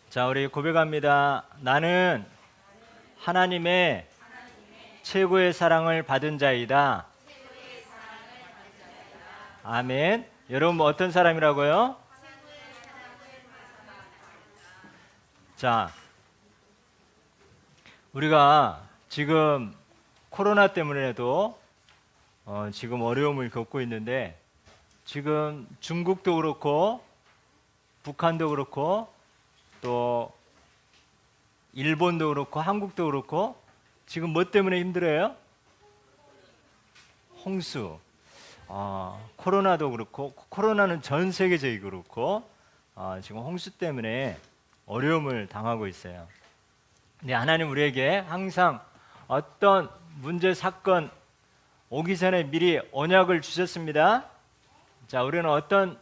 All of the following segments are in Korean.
자, 우리 고백합니다. 나는 하나님의 최고의 사랑을 받은 자이다. 아멘. 여러분 뭐 어떤 사람이라고요? 자, 우리가 지금 코로나 때문에도 지금 어려움을 겪고 있는데, 지금 중국도 그렇고 북한도 그렇고 또 일본도 그렇고 한국도 그렇고 지금 뭐 때문에 힘들어요? 홍수. 코로나도 그렇고, 코로나는 전 세계적이고 그렇고 지금 홍수 때문에 어려움을 당하고 있어요. 근데 하나님 우리에게 항상 어떤 문제 사건 오기 전에 미리 언약을 주셨습니다. 자, 우리는 어떤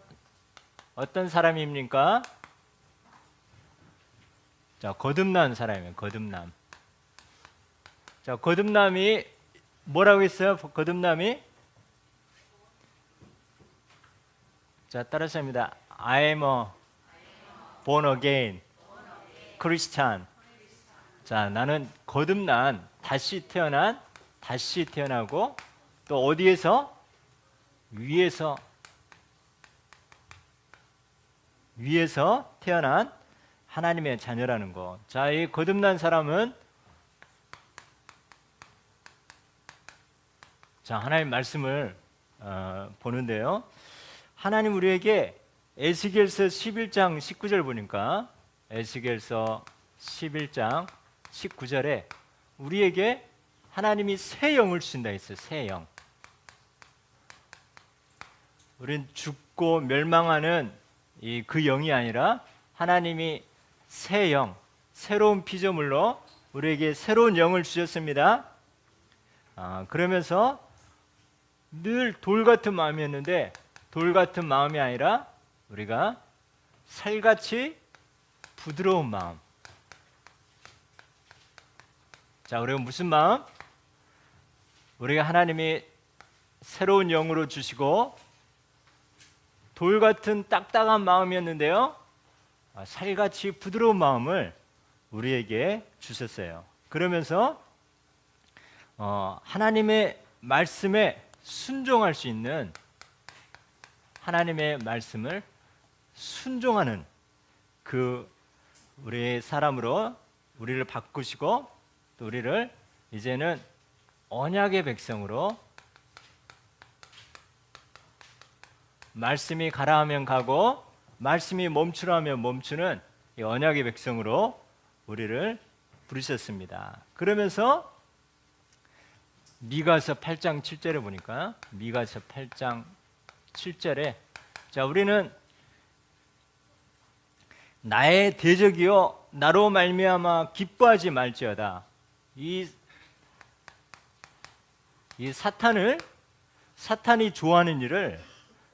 사람입니까? 자, 거듭난 사람이에요. 거듭남. 자, 거듭남이 뭐라고 했어요? 거듭남이, 자, 따라서 합니다. I am a born again Christian. 자, 나는 거듭난, 다시 태어나고, 또 어디에서? 위에서 태어난 하나님의 자녀라는 거. 자, 이 거듭난 사람은, 자, 하나님 말씀을 보는데요. 하나님 우리에게 에스겔서 11장 19절 보니까, 에스겔서 11장 19절에 우리에게 하나님이 새 영을 주신다 했어요. 새 영. 우린 죽고 멸망하는 그 영이 아니라 하나님이 새 영, 새로운 피조물로 우리에게 새로운 영을 주셨습니다. 그러면서 늘 돌 같은 마음이었는데, 돌 같은 마음이 아니라 우리가 살같이 부드러운 마음. 자, 우리가 무슨 마음? 우리가 하나님이 새로운 영으로 주시고 돌 같은 딱딱한 마음이었는데요, 살같이 부드러운 마음을 우리에게 주셨어요. 그러면서 하나님의 말씀에 순종할 수 있는, 하나님의 말씀을 순종하는 그 우리의 사람으로 우리를 바꾸시고, 또 우리를 이제는 언약의 백성으로, 말씀이 가라 하면 가고 말씀이 멈추라 하면 멈추는 이 언약의 백성으로 우리를 부르셨습니다. 그러면서 미가서 8장 7절에 보니까, 미가서 8장 7절에, 자, 우리는 나의 대적이여 나로 말미암아 기뻐하지 말지어다. 이 사탄이 좋아하는 일을,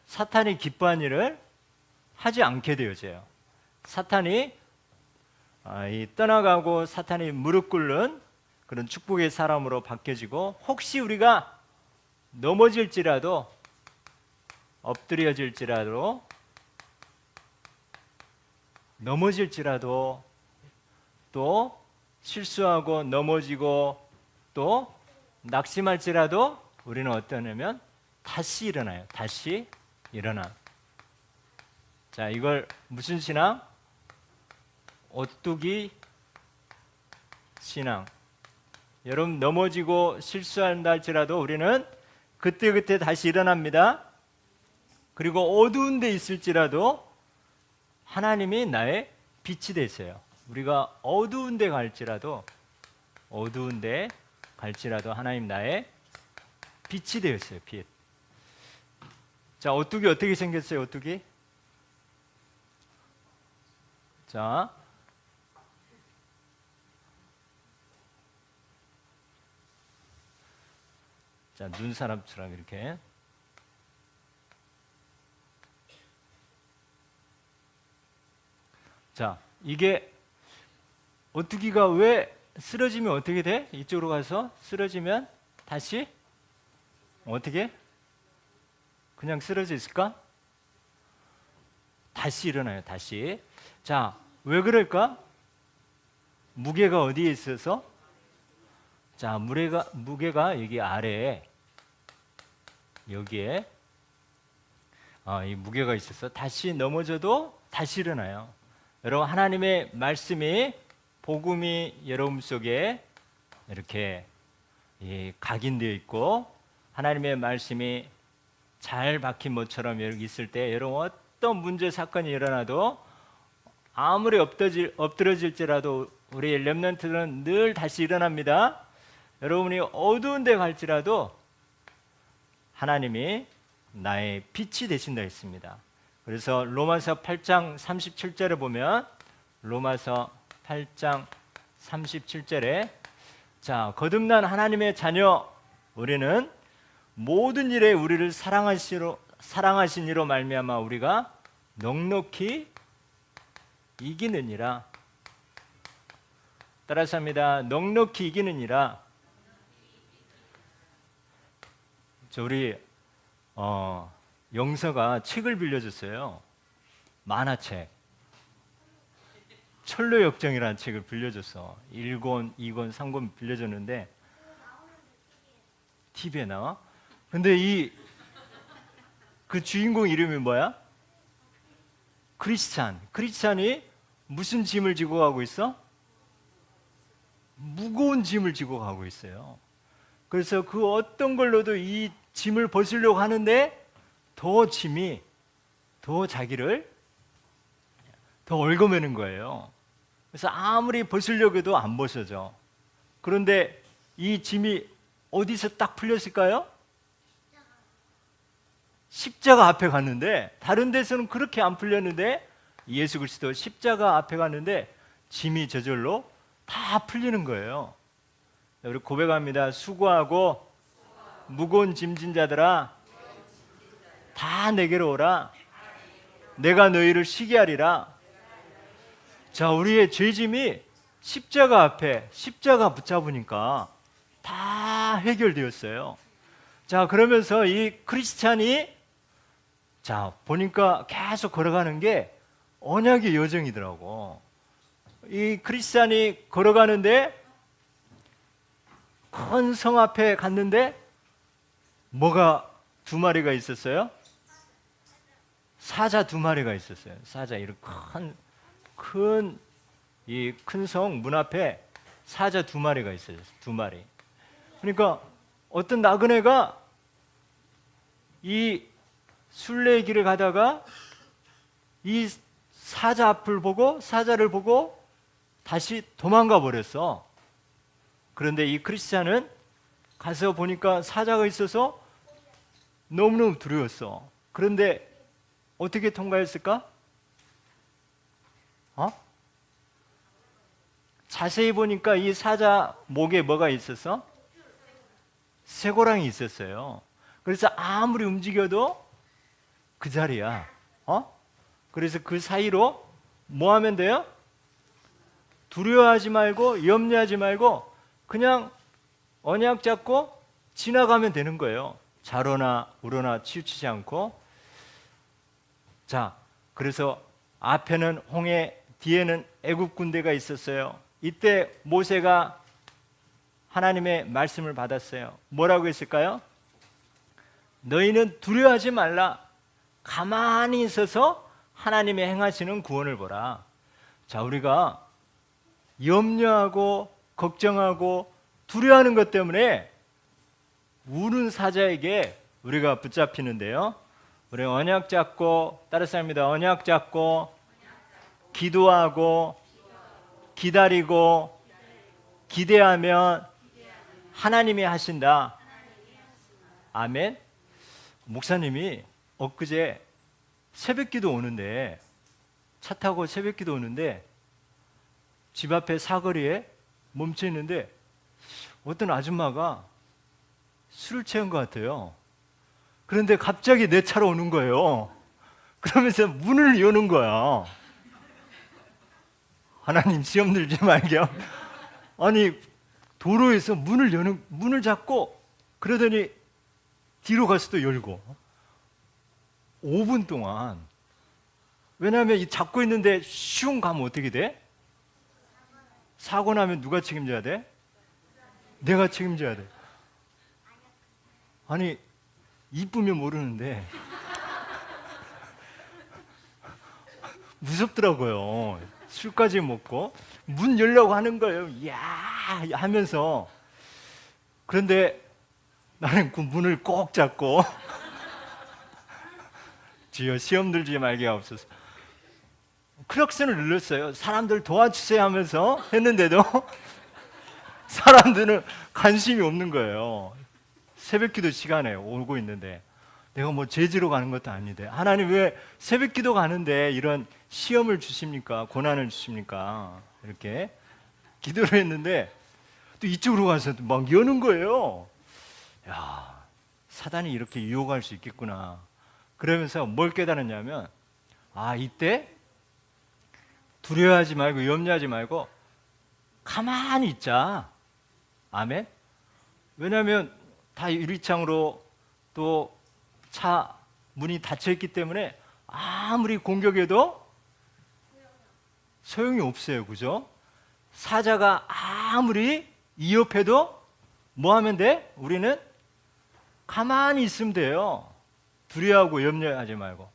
사탄이 기뻐하는 일을 하지 않게 되어져요. 사탄이 떠나가고 사탄이 무릎 꿇는 그런 축복의 사람으로 바뀌어지고, 혹시 우리가 넘어질지라도, 엎드려질지라도, 또 실수하고 넘어지고 또 낙심할지라도 우리는 어떠냐면 다시 일어나요. 다시 일어나. 자, 이걸 무슨 신앙? 오뚜기 신앙. 여러분, 넘어지고 실수한다 할지라도 우리는 그때그때 다시 일어납니다. 그리고 어두운 데 있을지라도 하나님이 나의 빛이 되세요. 우리가 어두운 데 갈지라도 하나님 나의 빛이 되었어요. 빛. 자, 오뚜기 어떻게 생겼어요? 오뚜기. 자, 눈사람처럼 이렇게. 자, 이게 오뚜기가 왜 쓰러지면 어떻게 돼? 이쪽으로 가서 쓰러지면 다시 어떻게? 그냥 쓰러져 있을까? 다시 일어나요. 다시. 자, 왜 그럴까? 무게가 어디에 있어서? 자, 무게가 여기 아래에, 여기에 이 무게가 있어서 다시 넘어져도 다시 일어나요. 여러분, 하나님의 말씀이, 복음이 여러분 속에 이렇게 각인되어 있고 하나님의 말씀이 잘 박힌 못처럼 여기 있을 때 여러분 어떤 문제 사건이 일어나도 아무리 엎드러질지라도 우리 렘넌트들은 늘 다시 일어납니다. 여러분이 어두운 데 갈지라도 하나님이 나의 빛이 되신다 했습니다. 그래서 로마서 8장 37절에 보면, 로마서 8장 37절에 자, 거듭난 하나님의 자녀 우리는 모든 일에 우리를 사랑하신 이로 말미암아 우리가 넉넉히 이기느니라. 따라서 합니다. 넉넉히 이기느니라. 우리 영서가 책을 빌려줬어요. 만화책. 철로역정이라는 책을 빌려줬어. 1권, 2권, 3권 빌려줬는데 TV에 나와? 근데 그 주인공 이름이 뭐야? 크리스찬이 무슨 짐을 지고 가고 있어? 무거운 짐을 지고 가고 있어요. 그래서 그 어떤 걸로도 이 짐을 벗으려고 하는데 더 자기를 더 얽어매는 거예요. 그래서 아무리 벗으려고 해도 안 벗어져. 그런데 이 짐이 어디서 딱 풀렸을까요? 십자가 앞에 갔는데, 다른 데서는 그렇게 안 풀렸는데 예수 그리스도 십자가 앞에 갔는데 짐이 저절로 다 풀리는 거예요. 우리 고백합니다. 수고하고 무거운 짐진 자들아 다 내게로 오라. 내가 너희를 쉬게 하리라. 자, 우리의 죄짐이 십자가 앞에, 십자가 붙잡으니까 다 해결되었어요. 자, 그러면서 이 크리스찬이 자, 보니까 계속 걸어가는 게 언약의 여정이더라고. 이 크리스찬이 걸어가는데 큰 성 앞에 갔는데 뭐가 두 마리가 있었어요? 사자 두 마리가 있었어요. 사자, 이렇게 큰 성 문 앞에 사자 두 마리가 있어요. 두 마리. 그러니까 어떤 나그네가 이 순례의 길을 가다가 이 사자를 보고 다시 도망가 버렸어. 그런데 이 크리스찬은 가서 보니까 사자가 있어서 너무너무 두려웠어. 그런데 어떻게 통과했을까? 자세히 보니까 이 사자 목에 뭐가 있었어? 쇠고랑이 있었어요. 그래서 아무리 움직여도 그 자리야. 그래서 그 사이로 뭐 하면 돼요? 두려워하지 말고 염려하지 말고 그냥 언약 잡고 지나가면 되는 거예요. 자로나 우로나 치우치지 않고. 자, 그래서 앞에는 홍해, 뒤에는 애굽 군대가 있었어요. 이때 모세가 하나님의 말씀을 받았어요. 뭐라고 했을까요? 너희는 두려워하지 말라. 가만히 있어서 하나님의 행하시는 구원을 보라. 자, 우리가 염려하고 걱정하고 두려워하는 것 때문에 우는 사자에게 우리가 붙잡히는데요. 우리 언약 잡고, 따라서 합니다. 언약 잡고 기도하고 기다리고 기대하면 하나님이 하신다. 아멘. 목사님이 엊그제 새벽기도 오는데, 차 타고 새벽기도 오는데 집 앞에 사거리에 멈춰 있는데 어떤 아줌마가 술을 취한 것 같아요. 그런데 갑자기 내 차로 오는 거예요. 그러면서 문을 여는 거야. 하나님 시험 들지 말게요. 아니, 도로에서 문을 잡고 그러더니 뒤로 가서도 열고 5분 동안 왜냐하면 이 잡고 있는데 슝 가면 어떻게 돼? 사고 나면 누가 책임져야 돼? 내가 책임져야 돼. 아니, 이쁘면 모르는데 무섭더라고요. 술까지 먹고 문 열려고 하는 거예요. 이야 하면서. 그런데 나는 그 문을 꼭 잡고 주여 시험 들지 말게 하옵소서. 클락슨을 눌렀어요. 사람들 도와주세요 하면서 했는데도 사람들은 관심이 없는 거예요. 새벽기도 시간에 오고 있는데 내가 뭐 죄지로 가는 것도 아닌데 하나님 왜 새벽기도 가는데 이런 시험을 주십니까? 고난을 주십니까? 이렇게 기도를 했는데 또 이쪽으로 가서 막 여는 거예요. 야, 사단이 이렇게 유혹할 수 있겠구나. 그러면서 뭘 깨달았냐면 이때 두려워하지 말고 염려하지 말고 가만히 있자. 아멘. 왜냐하면 다 유리창으로 또 차 문이 닫혀 있기 때문에 아무리 공격해도 소용이 없어요. 그죠? 사자가 아무리 위협해도 뭐 하면 돼? 우리는 가만히 있으면 돼요. 두려워하고 염려하지 말고.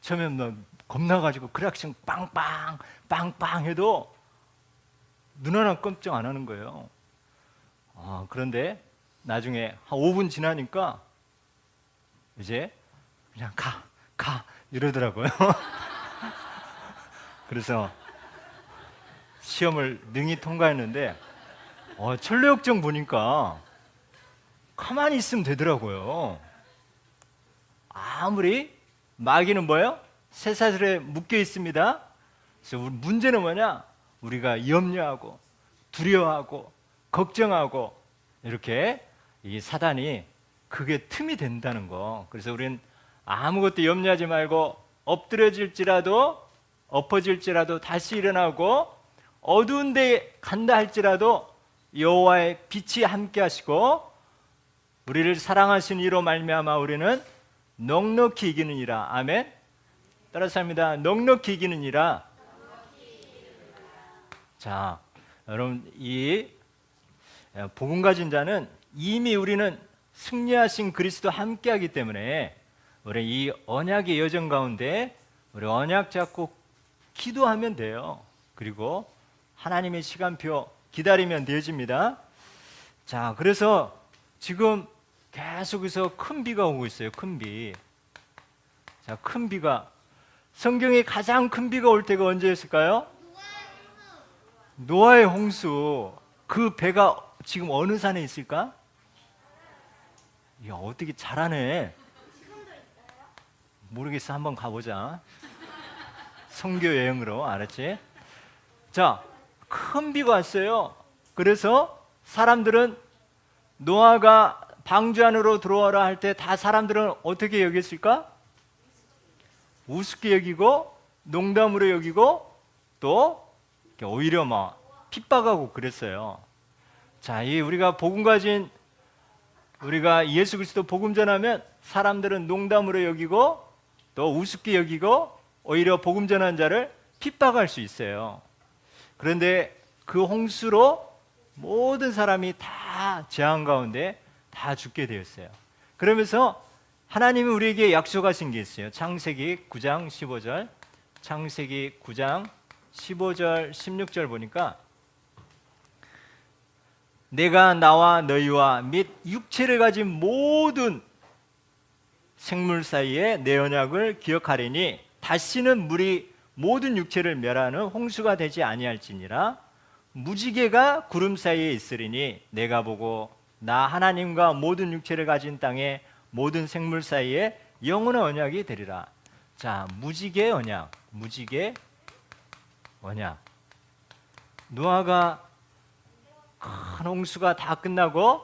처음에 너 겁나가지고 크락션 빵빵 빵빵 해도 눈 하나 깜짝 안 하는 거예요. 그런데 나중에 한 5분 지나니까 이제 그냥 가 이러더라고요. 그래서 시험을 능히 통과했는데 천로역정 보니까 가만히 있으면 되더라고요. 아무리 마귀는 뭐예요? 쇠사슬에 묶여 있습니다. 그래서 문제는 뭐냐? 우리가 염려하고 두려워하고 걱정하고 이렇게 이 사단이 그게 틈이 된다는 거. 그래서 우리는 아무것도 염려하지 말고 엎드려질지라도 엎어질지라도 다시 일어나고 어두운 데 간다 할지라도 여호와의 빛이 함께 하시고 우리를 사랑하신 이로 말미암아 우리는 넉넉히 이기느니라. 아멘. 따라서 합니다. 넉넉히 이기느니라. 자, 여러분 이 복음 가진 자는 이미 우리는 승리하신 그리스도 함께하기 때문에 우리 이 언약의 여정 가운데 우리 언약 잡고 기도하면 돼요. 그리고 하나님의 시간표 기다리면 되어집니다. 자, 그래서 지금 계속해서 큰 비가 오고 있어요. 큰 비. 자, 큰 비가 성경에 가장 큰 비가 올 때가 언제였을까요? 노아의 홍수. 그 배가 지금 어느 산에 있을까? 야, 어떻게 잘하네. 모르겠어. 한번 가보자. 선교 여행으로. 알았지? 자, 큰 비가 왔어요. 그래서 사람들은 노아가 방주 안으로 들어와라 할 때 다 사람들은 어떻게 여겼을까? 우습게 여기고 농담으로 여기고 또 오히려 막 핍박하고 그랬어요. 자, 이 우리가 복음 가진 우리가 예수 그리스도 복음 전하면 사람들은 농담으로 여기고 또 우습게 여기고 오히려 복음 전한 자를 핍박할 수 있어요. 그런데 그 홍수로 모든 사람이 다 재앙 가운데 다 죽게 되었어요. 그러면서 하나님이 우리에게 약속하신 게 있어요. 창세기 9장 15절, 창세기 9장 15절 16절 보니까 내가 나와 너희와 및 육체를 가진 모든 생물 사이에 내 언약을 기억하리니 다시는 물이 모든 육체를 멸하는 홍수가 되지 아니할지니라. 무지개가 구름 사이에 있으리니 내가 보고 나 하나님과 모든 육체를 가진 땅의 모든 생물 사이에 영원한 언약이 되리라. 자, 무지개 언약, 무지개 언약. 노아가 큰 홍수가 다 끝나고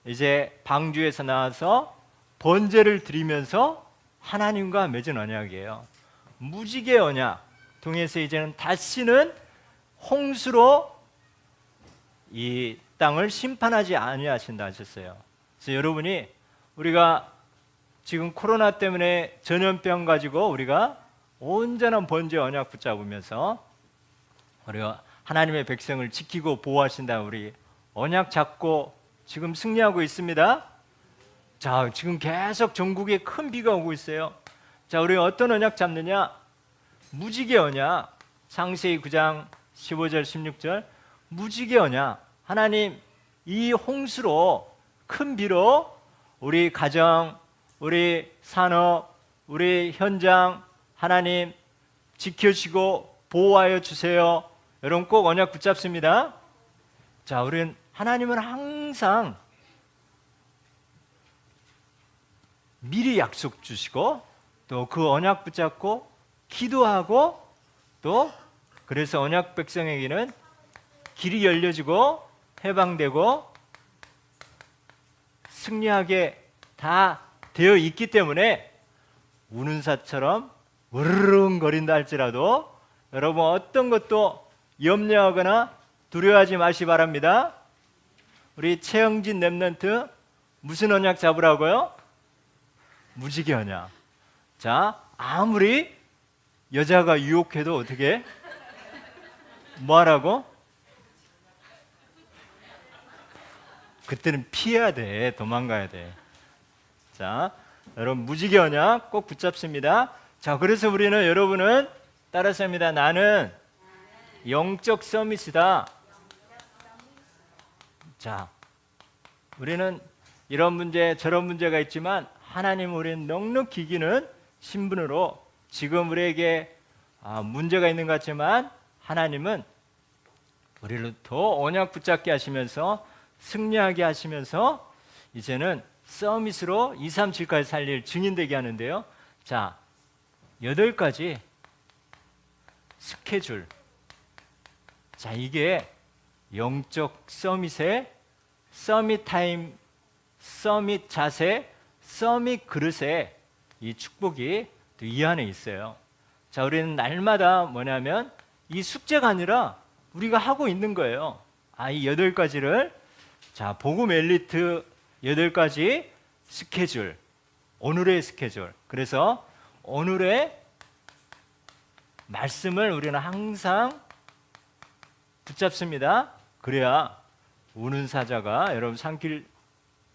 이제 방주에서 나와서 번제를 드리면서 하나님과 맺은 언약이에요. 무지개 언약 통해서 이제는 다시는 홍수로 이 땅을 심판하지 아니하신다 하셨어요. 그래서 여러분이 우리가 지금 코로나 때문에 전염병 가지고 우리가 온전한 번제 언약 붙잡으면서 우리가 하나님의 백성을 지키고 보호하신다. 우리 언약 잡고 지금 승리하고 있습니다. 자, 지금 계속 전국에 큰 비가 오고 있어요. 자, 우리 어떤 언약 잡느냐? 무지개 언약. 창세기 9장 15절 16절 무지개 언약. 하나님 이 홍수로, 큰 비로 우리 가정, 우리 산업, 우리 현장 하나님 지켜주시고 보호하여 주세요. 여러분 꼭 언약 붙잡습니다. 자, 우리는 하나님은 항상 미리 약속 주시고 또 그 언약 붙잡고 기도하고 또 그래서 언약 백성에게는 길이 열려지고 해방되고 승리하게 다 되어 있기 때문에 우는 사처럼 으르렁거린다 할지라도 여러분 어떤 것도 염려하거나 두려워하지 마시 바랍니다. 우리 최영진 랩런트 무슨 언약 잡으라고요? 무지개 언약. 자, 아무리 여자가 유혹해도 어떻게? 뭐 하라고? 그때는 피해야 돼. 도망가야 돼. 자, 여러분 무지개 언약 꼭 붙잡습니다. 자, 그래서 우리는 여러분은 따라서 합니다. 나는 영적 서밋이다. 자, 우리는 이런 문제 저런 문제가 있지만 하나님 우리는 넉넉히 이기는 신분으로 지금 우리에게 문제가 있는 것 같지만 하나님은 우리를 더 언약 붙잡게 하시면서 승리하게 하시면서 이제는 서밋으로 2, 3, 7까지 살릴 증인되게 하는데요. 자, 8가지 스케줄. 자, 이게 영적 서밋의 서밋 타임, 서밋 자세, 서밋 그릇에 이 축복이 또 이 안에 있어요. 자, 우리는 날마다 뭐냐면 이 숙제가 아니라 우리가 하고 있는 거예요. 이 8가지를 자, 복음 엘리트 8가지 스케줄, 오늘의 스케줄. 그래서 오늘의 말씀을 우리는 항상 붙잡습니다. 그래야 우는 사자가 여러분 삼킬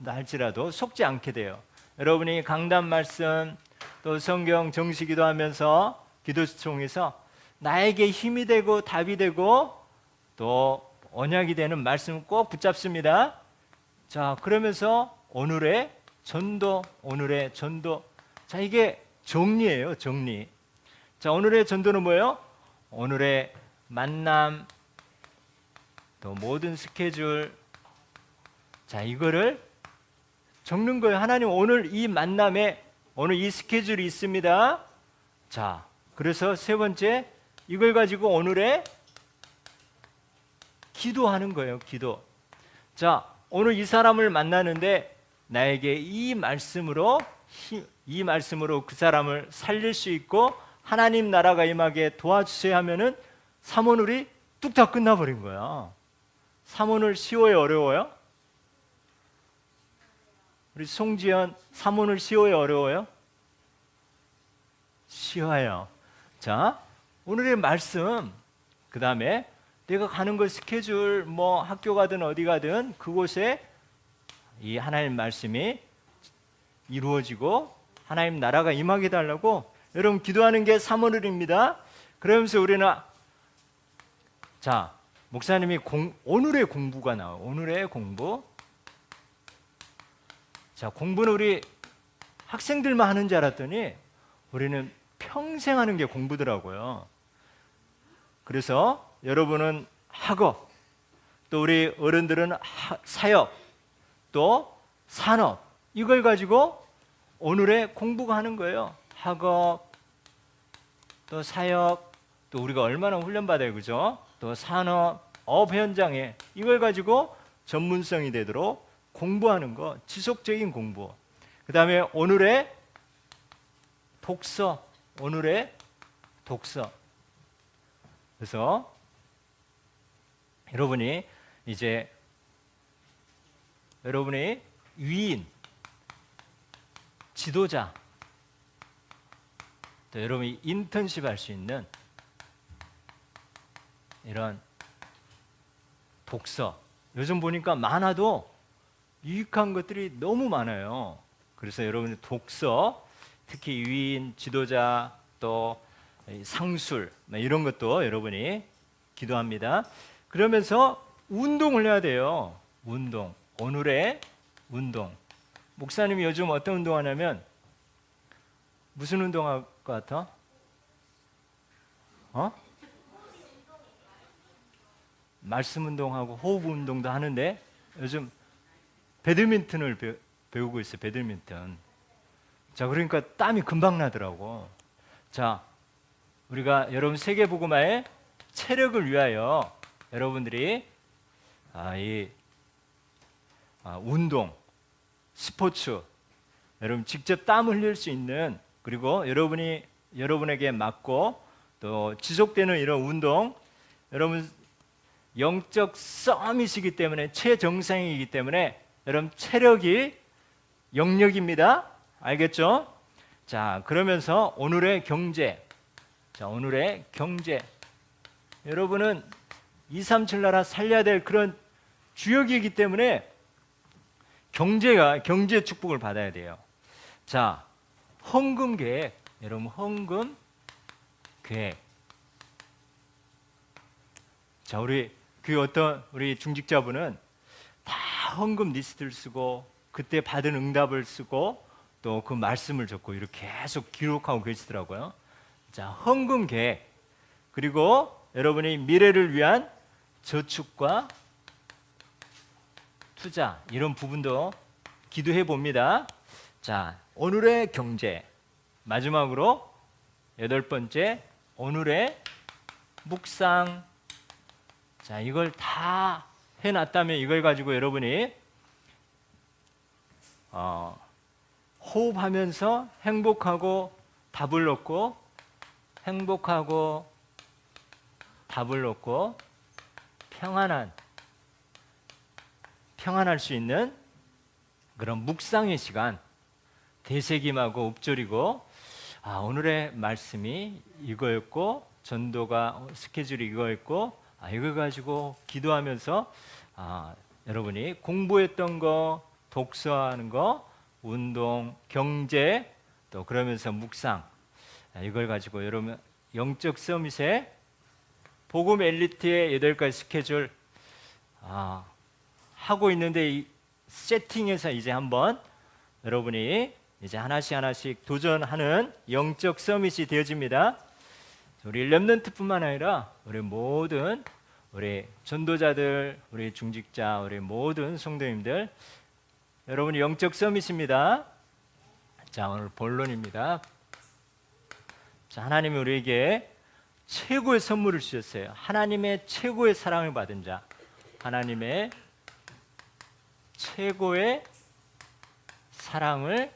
할지라도 속지 않게 돼요. 여러분이 강단 말씀 또 성경 정시기도 하면서 기도시청에서 나에게 힘이 되고 답이 되고 또 언약이 되는 말씀 꼭 붙잡습니다. 자, 그러면서 오늘의 전도, 오늘의 전도. 자, 이게 정리예요, 정리. 자, 오늘의 전도는 뭐예요? 오늘의 만남, 또 모든 스케줄. 자, 이거를 적는 거예요. 하나님 오늘 이 만남에 오늘 이 스케줄이 있습니다. 자, 그래서 세 번째 이걸 가지고 오늘의 기도하는 거예요. 기도. 자, 오늘 이 사람을 만나는데 나에게 이 말씀으로 그 사람을 살릴 수 있고 하나님 나라가 임하게 도와주세요 하면은 삼오늘이 뚝딱 끝나버린 거야. 삼오늘 쉬워요, 어려워요? 우리 송지연 삼오늘 쉬워요, 어려워요? 쉬워요. 자, 오늘의 말씀, 그 다음에 내가 가는 그 스케줄, 뭐 학교 가든 어디 가든 그곳에 이 하나님 말씀이 이루어지고 하나님 나라가 임하게 달라고 여러분 기도하는 게 삼오늘입니다. 그러면서 우리는 자, 목사님이 오늘의 공부가 나와요. 오늘의 공부. 자, 공부는 우리 학생들만 하는 줄 알았더니 우리는 평생 하는 게 공부더라고요. 그래서 여러분은 학업, 또 우리 어른들은 사역, 또 산업, 이걸 가지고 오늘의 공부가 하는 거예요. 학업, 또 사역, 또 우리가 얼마나 훈련받아요, 그죠? 또 산업, 업 현장에 이걸 가지고 전문성이 되도록 공부하는 거, 지속적인 공부. 그 다음에 오늘의 독서, 오늘의 독서. 그래서 여러분이 이제 여러분이 위인, 지도자, 또 여러분이 인턴십 할 수 있는 이런 독서, 요즘 보니까 많아도 유익한 것들이 너무 많아요. 그래서 여러분 독서, 특히 위인, 지도자, 또 상술 이런 것도 여러분이 기도합니다. 그러면서 운동을 해야 돼요. 운동, 오늘의 운동. 목사님이 요즘 어떤 운동하냐면 무슨 운동할 것 같아? 말씀 운동하고 호흡 운동도 하는데 요즘 배드민턴을 배우고 있어요. 배드민턴. 자, 그러니까 땀이 금방 나더라고. 자, 우리가 여러분 세계복음화의 체력을 위하여 여러분들이 운동, 스포츠, 여러분 직접 땀 흘릴 수 있는, 그리고 여러분에게 맞고 또 지속되는 이런 운동, 여러분 영적 썸이시기 때문에, 최정상이기 때문에 여러분 체력이 영역입니다. 알겠죠? 자, 그러면서 오늘의 경제. 자, 오늘의 경제. 여러분은 237 나라 살려야 될 그런 주역이기 때문에 경제 축복을 받아야 돼요. 자, 헌금 계획. 여러분 헌금 계획. 자, 우리 우리 중직자분은 다 헌금 리스트를 쓰고 그때 받은 응답을 쓰고 또 그 말씀을 적고 이렇게 계속 기록하고 계시더라고요. 자, 헌금 계획. 그리고 여러분이 미래를 위한 저축과 투자, 이런 부분도 기도해 봅니다. 자, 오늘의 경제. 마지막으로 8번째, 오늘의 묵상. 자, 이걸 다 해놨다면 이걸 가지고 여러분이 호흡하면서 행복하고 답을 얻고, 행복하고 답을 얻고 평안할 수 있는 그런 묵상의 시간, 되새김하고 읊조리고, 오늘의 말씀이 이거였고 전도가 스케줄이 이거였고, 이걸 가지고 기도하면서 여러분이 공부했던 거, 독서하는 거, 운동, 경제, 또 그러면서 묵상, 이걸 가지고 여러분 영적 서밋의 복음 엘리트의 8가지 스케줄 하고 있는데, 이 세팅해서 이제 한번 여러분이 이제 하나씩 도전하는 영적 서밋이 되어집니다. 우리 렘넌트뿐만 아니라 우리 모든 우리 전도자들, 우리 중직자, 우리 모든 성도님들, 여러분이 영적 서밋입니다. 자, 오늘 본론입니다. 자, 하나님이 우리에게 최고의 선물을 주셨어요. 하나님의 최고의 사랑을 받은 자, 하나님의 최고의 사랑을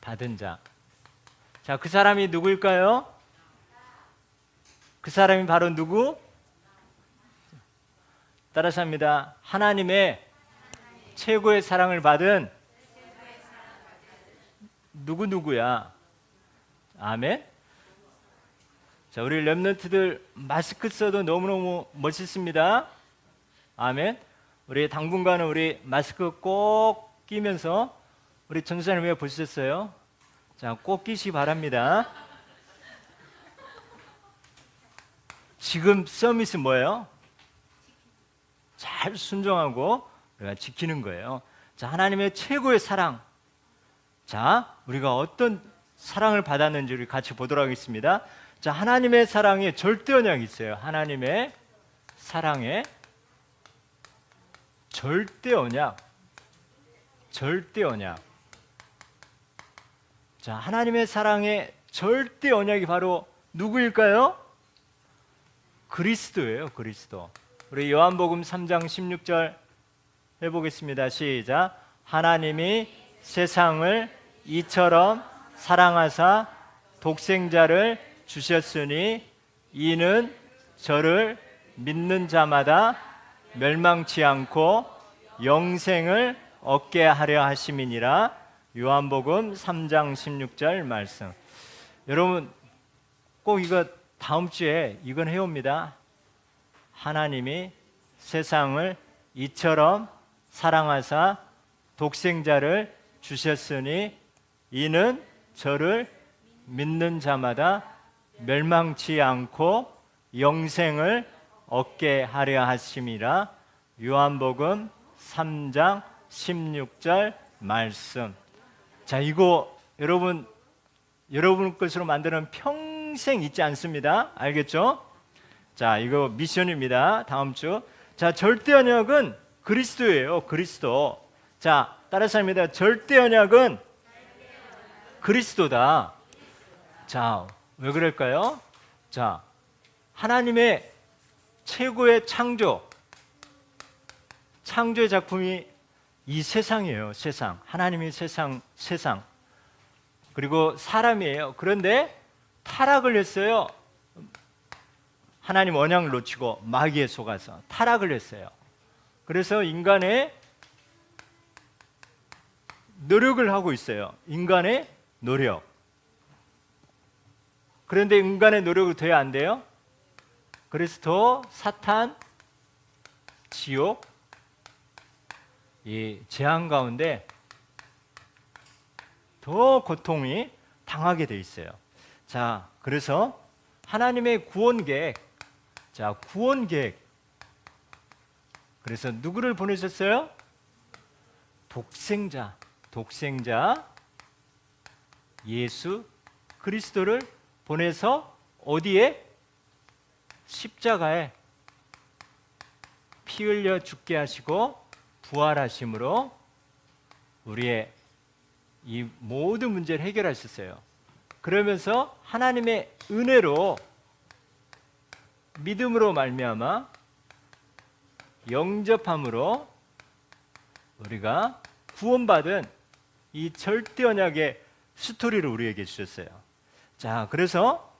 받은 자. 자, 그 사람이 누구일까요? 그 사람이 바로 누구? 따라서 합니다. 하나님의 최고의 사랑을 받은 누구야? 아멘. 자, 우리 렘넌트들 마스크 써도 너무너무 멋있습니다. 아멘. 우리 당분간은 우리 마스크 꼭 끼면서 우리 전사님 왜 보셨어요? 자, 꼭 끼시 바랍니다. 지금 서밋은 뭐예요? 잘 순종하고 우리가 지키는 거예요. 자, 하나님의 최고의 사랑. 자, 우리가 어떤 사랑을 받았는지 우리 같이 보도록 하겠습니다. 자, 하나님의 사랑에 절대 언약이 있어요. 하나님의 사랑에 절대 언약. 자, 하나님의 사랑에 절대 언약이 바로 누구일까요? 그리스도예요. 그리스도. 우리 요한복음 3장 16절 해보겠습니다. 시작. 하나님이 세상을 이처럼 사랑하사 독생자를 주셨으니 이는 저를 믿는 자마다 멸망치 않고 영생을 얻게 하려 하심이니라. 요한복음 3장 16절 말씀. 여러분 꼭 이거 다음 주에 이건 해옵니다. 하나님이 세상을 이처럼 사랑하사 독생자를 주셨으니 이는 저를 믿는 자마다 멸망치 않고 영생을 얻게 하려 하심이라. 요한복음 3장 16절 말씀. 자, 이거 여러분 것으로 만드는 평생 잊지 않습니다. 알겠죠? 자, 이거 미션입니다. 다음 주. 자, 절대 언약은 그리스도예요. 그리스도. 자, 따라서 합니다. 절대 언약은 그리스도다. 자, 왜 그럴까요? 자, 하나님의 최고의 창조의 작품이 이 세상이에요. 세상. 하나님이 세상. 그리고 사람이에요. 그런데 타락을 했어요. 하나님 언약을 놓치고 마귀에 속아서 타락을 했어요. 그래서 인간의 노력을 하고 있어요. 인간의 노력. 그런데 인간의 노력이 돼야 안 돼요? 그래서 더 사탄, 지옥, 이 재앙 가운데 더 고통이 당하게 돼 있어요. 자, 그래서 하나님의 구원 계획. 자, 구원 계획. 그래서 누구를 보내셨어요? 독생자 예수 그리스도를 보내서 어디에? 십자가에 피 흘려 죽게 하시고 부활하심으로 우리의 이 모든 문제를 해결하셨어요. 그러면서 하나님의 은혜로 믿음으로 말미암아 영접함으로 우리가 구원받은 이 절대 언약의 스토리를 우리에게 주셨어요. 자, 그래서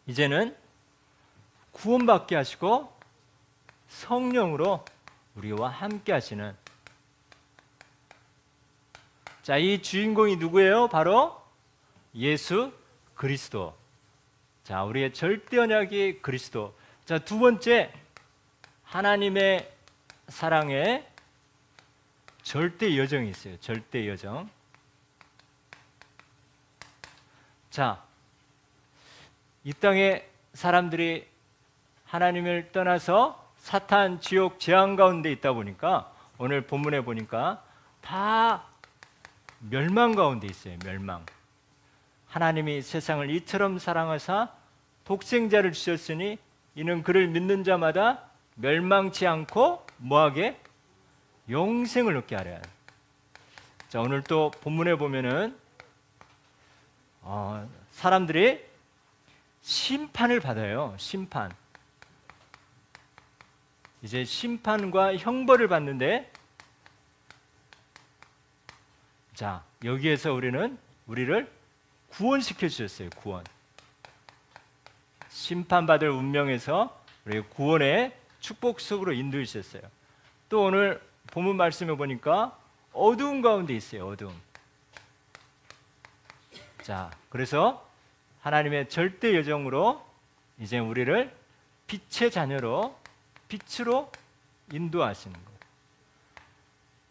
이제는 구원받게 하시고 성령으로 우리와 함께 하시는, 자, 이 주인공이 누구예요? 바로 예수 그리스도. 자, 우리의 절대 언약이 그리스도. 자, 두 번째, 하나님의 사랑에 절대 여정이 있어요. 절대 여정. 자, 이 땅에 사람들이 하나님을 떠나서 사탄, 지옥, 재앙 가운데 있다 보니까 오늘 본문에 보니까 다 멸망 가운데 있어요. 멸망. 하나님이 세상을 이처럼 사랑하사 독생자를 주셨으니 이는 그를 믿는 자마다 멸망치 않고 뭐하게? 영생을 얻게 하려. 자, 오늘 또 본문에 보면은 사람들이 심판을 받아요. 심판. 이제 심판과 형벌을 받는데, 자, 여기에서 우리를 구원시켜 주셨어요. 구원. 심판받을 운명에서 우리 구원의 축복 속으로 인도해 주셨어요. 또 오늘 본문 말씀에 보니까 어두운 가운데 있어요. 어두움. 자, 그래서 하나님의 절대 여정으로 이제 우리를 빛의 자녀로, 빛으로 인도하시는 거예요.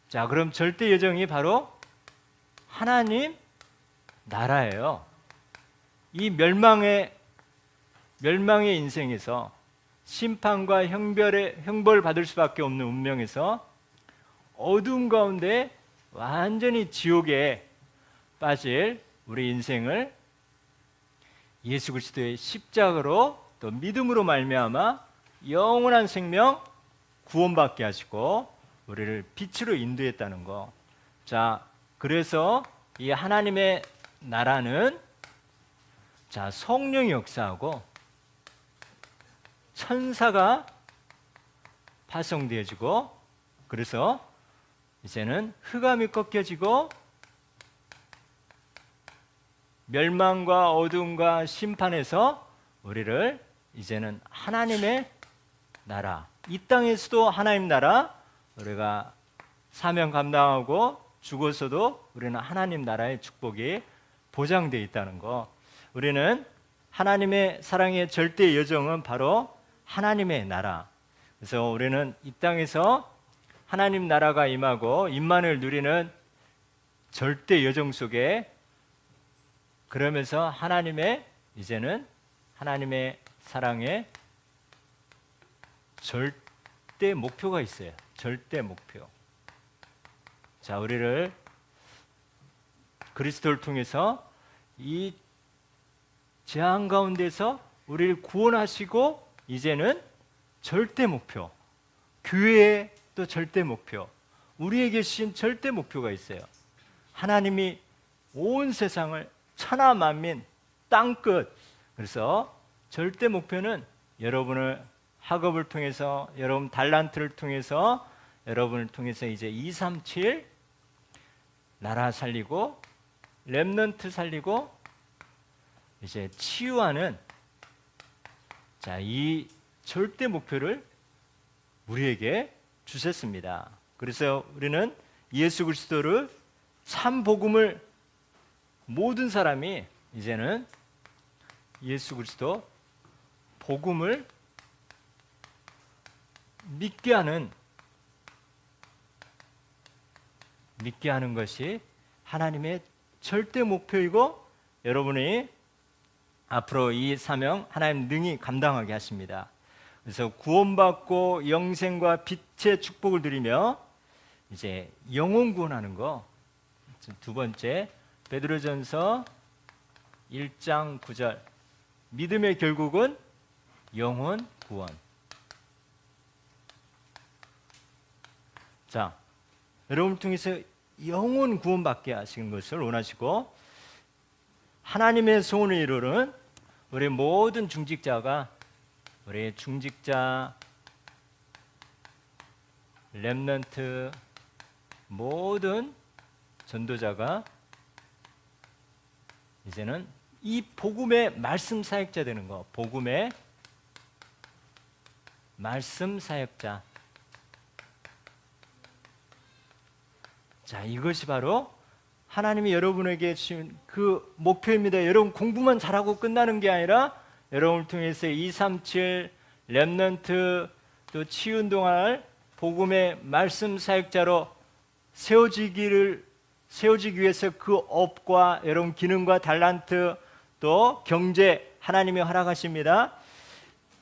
자, 그럼 절대 여정이 바로 하나님 나라예요. 이 멸망의 인생에서 심판과 형벌 받을 수밖에 없는 운명에서 어두움 가운데 완전히 지옥에 빠질 우리 인생을 예수 그리스도의 십자가로 또 믿음으로 말미암아 영원한 생명 구원받게 하시고 우리를 빛으로 인도했다는 거. 자, 그래서 이 하나님의 나라는, 자, 성령이 역사하고 천사가 파송되어지고, 그래서 이제는 흑암이 꺾여지고 멸망과 어둠과 심판에서 우리를 이제는 하나님의 나라, 이 땅에서도 하나님 나라, 우리가 사명 감당하고 죽어서도 우리는 하나님 나라의 축복이 보장되어 있다는 거. 우리는 하나님의 사랑의 절대 여정은 바로 하나님의 나라. 그래서 우리는 이 땅에서 하나님 나라가 임하고 임만을 누리는 절대 여정 속에, 그러면서 하나님의 이제는 하나님의 사랑의 절대 목표가 있어요. 절대 목표. 자, 우리를 그리스도를 통해서 이 재앙 가운데서 우리를 구원하시고 이제는 절대 목표, 교회의 또 절대 목표, 우리에게 주신 절대 목표가 있어요. 하나님이 온 세상을 천하 만민 땅끝, 그래서 절대 목표는 여러분을 학업을 통해서, 여러분 달란트를 통해서, 여러분을 통해서 이제 237 나라 살리고 렘넌트 살리고 이제 치유하는, 자, 이 절대 목표를 우리에게 주셨습니다. 그래서 우리는 예수 그리스도를 참 복음을 모든 사람이 이제는 예수 그리스도 복음을 믿게 하는 것이 하나님의 절대 목표이고, 여러분이 앞으로 이 사명 하나님 능히 감당하게 하십니다. 그래서 구원받고 영생과 빛의 축복을 누리며 이제 영혼 구원하는 거. 두 번째, 베드로전서 1장 9절, 믿음의 결국은 영혼 구원. 자, 여러분을 통해서 영혼 구원받게 하시는 것을 원하시고, 하나님의 소원을 이루는 우리 모든 중직자가, 우리 중직자, 렘넌트, 모든 전도자가 이제는 이 복음의 말씀 사역자 되는 거. 복음의 말씀 사역자. 자, 이것이 바로 하나님이 여러분에게 주신 그 목표입니다. 여러분 공부만 잘하고 끝나는 게 아니라 여러분을 통해서 237 렘넌트 또 치유운동할 복음의 말씀 사역자로 세워지기 위해서 그 업과 여러분 기능과 달란트 또 경제 하나님이 허락하십니다.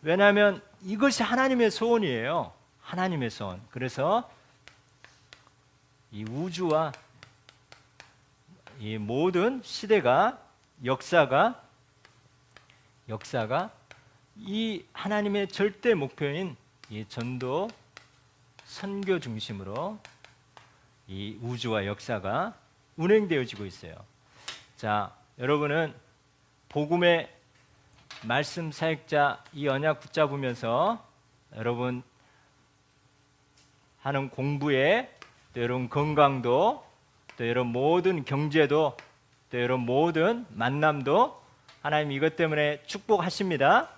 왜냐하면 이것이 하나님의 소원이에요. 하나님의 소원. 그래서 이 우주와 이 모든 시대가, 역사가 이 하나님의 절대 목표인 이 전도 선교 중심으로 이 우주와 역사가 운행되어지고 있어요. 자, 여러분은 복음의 말씀 사역자 이 언약 붙잡으면서 여러분 하는 공부에, 또 여러분 건강도, 또 여러분 모든 경제도, 또 여러분 모든 만남도 하나님 이것 때문에 축복하십니다.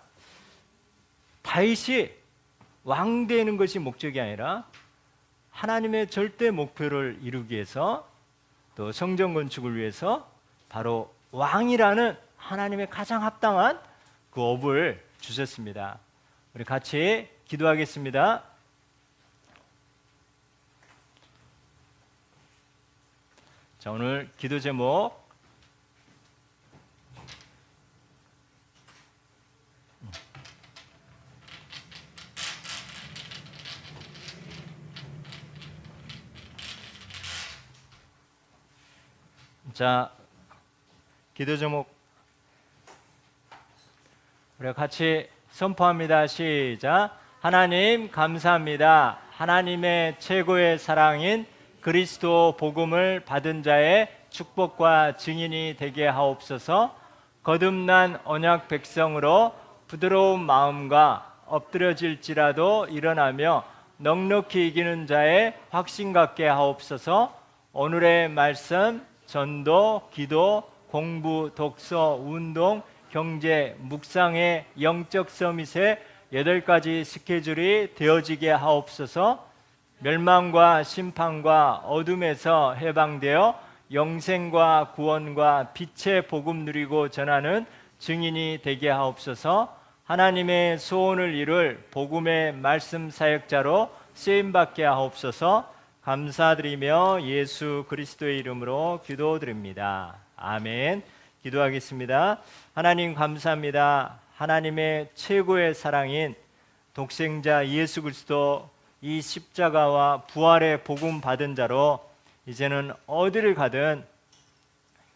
다윗이 왕 되는 것이 목적이 아니라 하나님의 절대 목표를 이루기 위해서, 또 성전 건축을 위해서 바로 왕이라는 하나님의 가장 합당한 그 업을 주셨습니다. 우리 같이 기도하겠습니다. 자, 오늘 기도 제목 자, 기도 제목 우리 같이 선포합니다. 시작. 하나님 감사합니다. 하나님의 최고의 사랑인 그리스도 복음을 받은 자의 축복과 증인이 되게 하옵소서. 거듭난 언약 백성으로 부드러운 마음과 엎드려질지라도 일어나며 넉넉히 이기는 자의 확신 갖게 하옵소서. 오늘의 말씀, 전도, 기도, 공부, 독서, 운동, 경제, 묵상의 영적 서밋의 8가지 스케줄이 되어지게 하옵소서. 멸망과 심판과 어둠에서 해방되어 영생과 구원과 빛의 복음 누리고 전하는 증인이 되게 하옵소서. 하나님의 소원을 이룰 복음의 말씀 사역자로 쓰임받게 하옵소서. 감사드리며 예수 그리스도의 이름으로 기도드립니다. 아멘. 기도하겠습니다. 하나님 감사합니다. 하나님의 최고의 사랑인 독생자 예수 그리스도 이 십자가와 부활의 복음 받은 자로 이제는 어디를 가든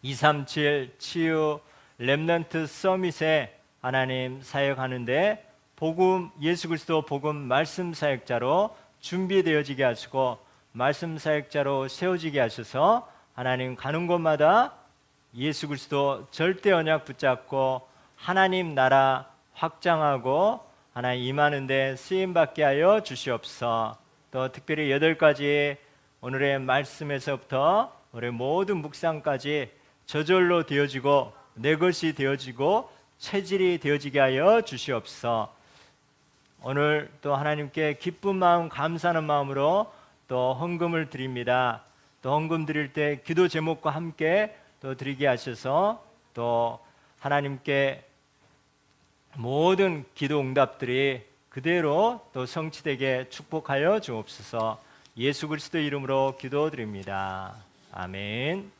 237 치유 렘넌트 서밋에 하나님 사역하는데 복음 예수 그리스도 복음 말씀 사역자로 준비되어지게 하시고 말씀 사역자로 세워지게 하셔서 하나님 가는 곳마다 예수 그리스도 절대 언약 붙잡고 하나님 나라 확장하고 하나님 임하는 데 쓰임받게 하여 주시옵소서. 또 특별히 8가지 오늘의 말씀에서부터 우리 모든 묵상까지 저절로 되어지고 내 것이 되어지고 체질이 되어지게 하여 주시옵소서. 오늘 또 하나님께 기쁜 마음 감사하는 마음으로 또 헌금을 드립니다. 또 헌금 드릴 때 기도 제목과 함께 또 드리게 하셔서 또 하나님께 모든 기도 응답들이 그대로 또 성취되게 축복하여 주옵소서. 예수 그리스도 이름으로 기도드립니다. 아멘.